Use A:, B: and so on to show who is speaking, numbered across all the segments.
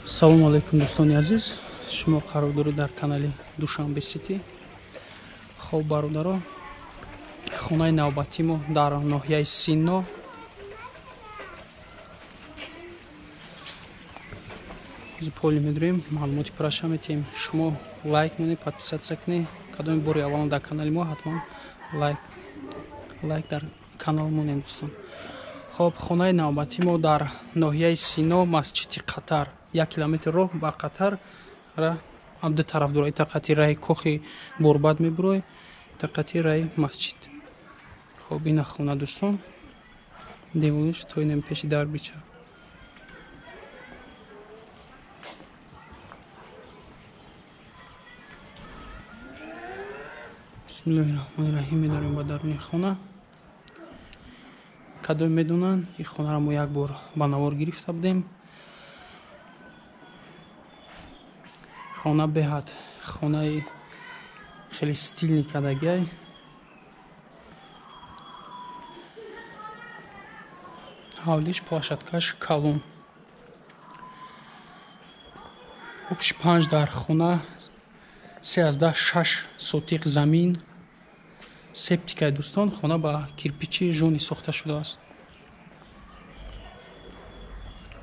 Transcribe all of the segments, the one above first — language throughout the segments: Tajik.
A: салому алейкум дӯстони азиз, шумо қарор доред дар канали Душанбе Сити. хоб бародаро, хонаи навбатии мо дар ноҳияи Синно зуполи медурем. маълумоти пураша метем. шумо лайк монед, подписатсия кунед. кадоми бори аввалон дар канали мо ҳатман лайк дар канал монед дӯстон. хоб, хонаи навбатии мо дар ноҳияи Синно, масҷиди Қатар, 1 километр роҳ ба Қатар ра ду тараф дора. итақати раи кохи борбад мебурой, итақати раи масҷид. хоб, ина хона дӯстон, девониш тоинем пеши дар бича. бисмиллаҳирраҳмонирраҳим медорем ба даруни хона. кадом медонанд, ин хонаро мо як бор ба навор гирифта будем. хона беҳад хонаи хеле стилни кадагиай. ҳавлиш плашадкаш калон. общий панҷ дар хона, 13-6 сотиқ замин. септикаи дӯстон, хона ба кирпичи жуни сохта шудааст.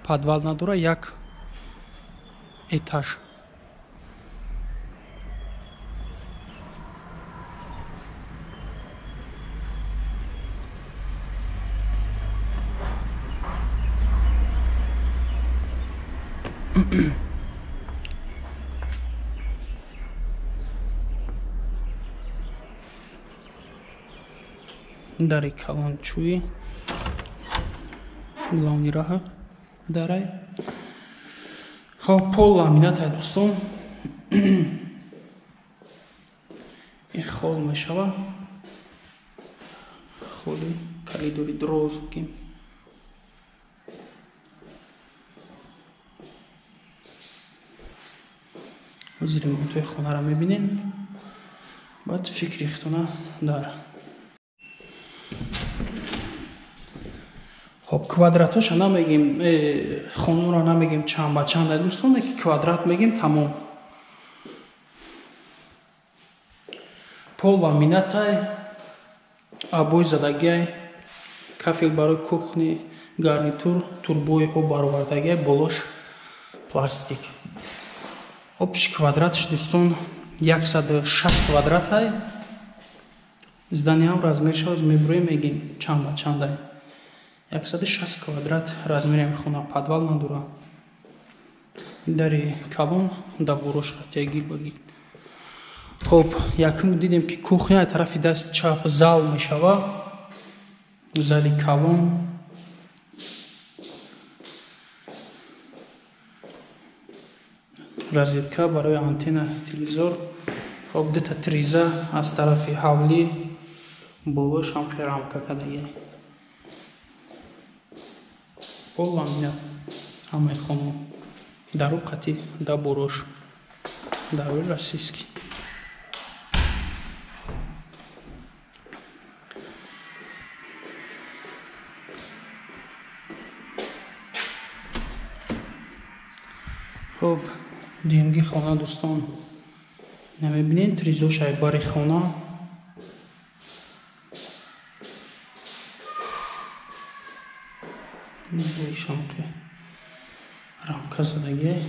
A: подвал надора, як этаж. дари калончӯи главни раҳ дарай. хоб, пол ламинатай дӯстон. ин хол мешавад. холи калидори дроз бигем. ҳозир ремонтҳои хонаро мебинем. баъд фикри хитона дар хоб, квадратоша намегем, хонуро намегем чанд ба чанд дӯстон, ки квадрат мегем тамом. пол ламинатай, абои задагиай, кафел барои кухни, гарнитур, турбои об баровардагиай, болош пластик. общий квадратш дӯстон 160 квадратай. зданиям размершавз мебурем, мегем чанд ба чандай. 160 квадрат размери хона, подвал надора. дари калон да борош хатия гир ба гир. хоб, якум дидем ки кухня тарафи дасти чап зал мешавад. зали калон. розетка барои антенна телевизор. хоб, дута триза аз тарафи ҳавлӣ, болош ҳам рамка кадагиай. пол ламинат ҳамаи хона. дару қати да борош, дару расиски. хоб, дуюмги хона дӯстон, намебинед тризошай бари хона. шамки рамка задагиай.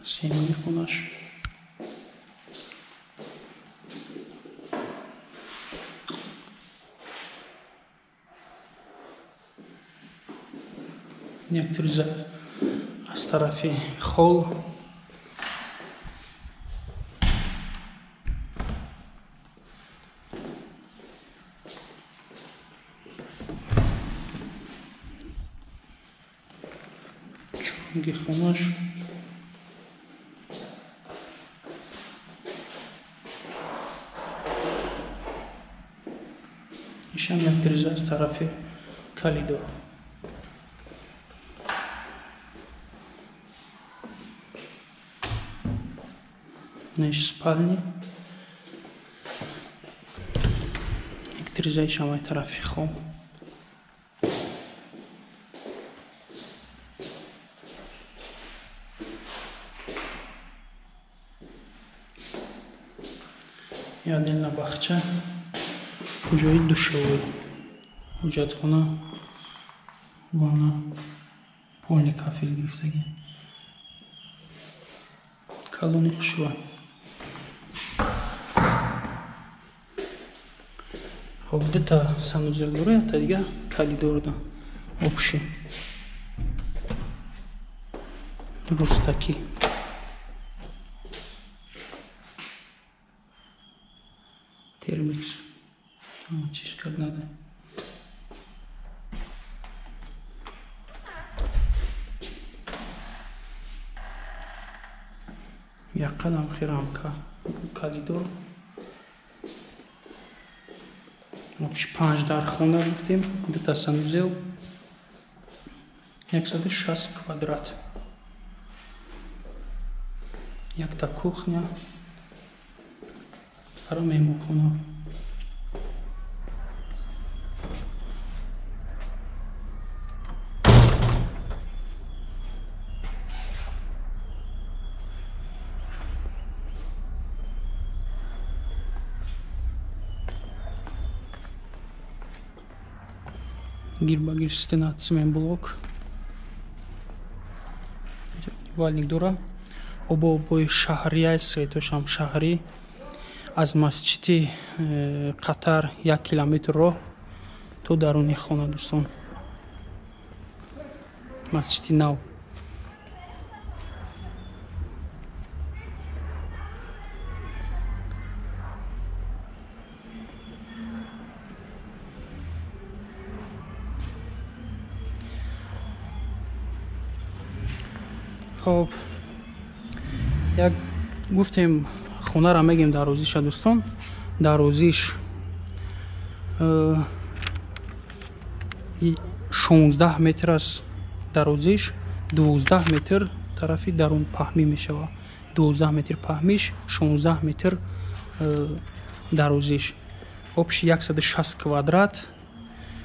A: семии хонаш. як триза аз тарафи хол. чунги хонаш. Ишам як дирижа аз тарафи калидор. Неш спальни. Як дирижа ишам ай тарафи хом. Ядельна бахча, ҷои душавӯй, ҳуҷҷатхона, ванна, полни кафел гирифтагӣ, калони хушва. Хоб дита санузел дора, ята дига калидор да, обши, рустаки. Термикс. Чиш как надо. Як қадам хирамка калидор. Общ 5 дар хона гуфтем, дута санузел, 160 квадрат. Якта кухня, ара меҳмонхона. Гир-ба-гир стена цементблок. Валник дора. Обои шаҳрия светошам шаҳрӣ. Аз масҷиди Қатар 1 километр роҳ то даруни хона дӯстон. Масҷиди нав. Хоб, як гуфтем хонара мегем дарозиша дӯстон. Дарозиш 16 метр аст. Дарозиш 12 метр тарафи дарун паҳмӣ мешавад. 12 метр паҳмиш, 16 метр дарозиш. Обши 160 квадрат.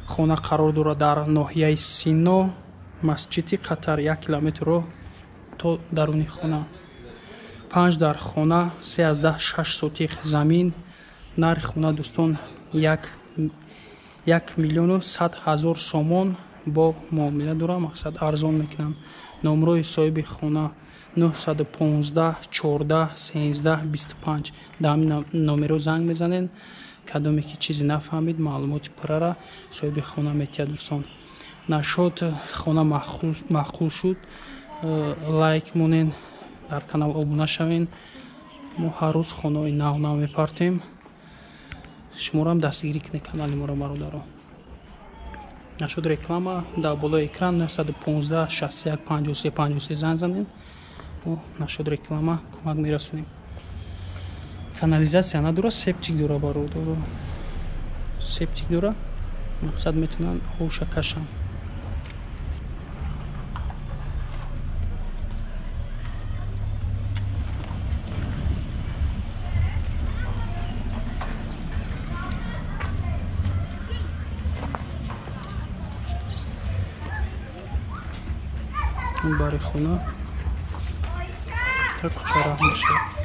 A: Хона қарор дорад дар ноҳияи Сино, масҷиди Қатар 1 километр роҳ то даруни хона. 5 дар хона, 3,6 сотих замин. Нархи хона дӯстон 1 миллиону 100 ҳазор сомон бо муомила дора, мақсад арзон мекунам. Номрои соҳиби хона 915 14 13 25. Дар ҳамин номеро занг мезанед. Кадоме ки чизе нафаҳмид, маълумоти пуррара соҳиби хона метиҳад дӯстон. Нашод хона махқул шуд. Лайк монен, дар канал обуна шавен. Мо ҳар рӯз хонаҳои нав мепартем. Шумоам дастгирӣ кунед канали моро бародаро. Нашуд реклама дар болои экран 915 61 53 53 занг занед. Нашуд реклама кӯмак мерасонем. Канализатсия надора, септик дора бародаро. Септик дора. Мақсад метавонанд ҳоша кашам. این باری خونه تا کچه راه میشه.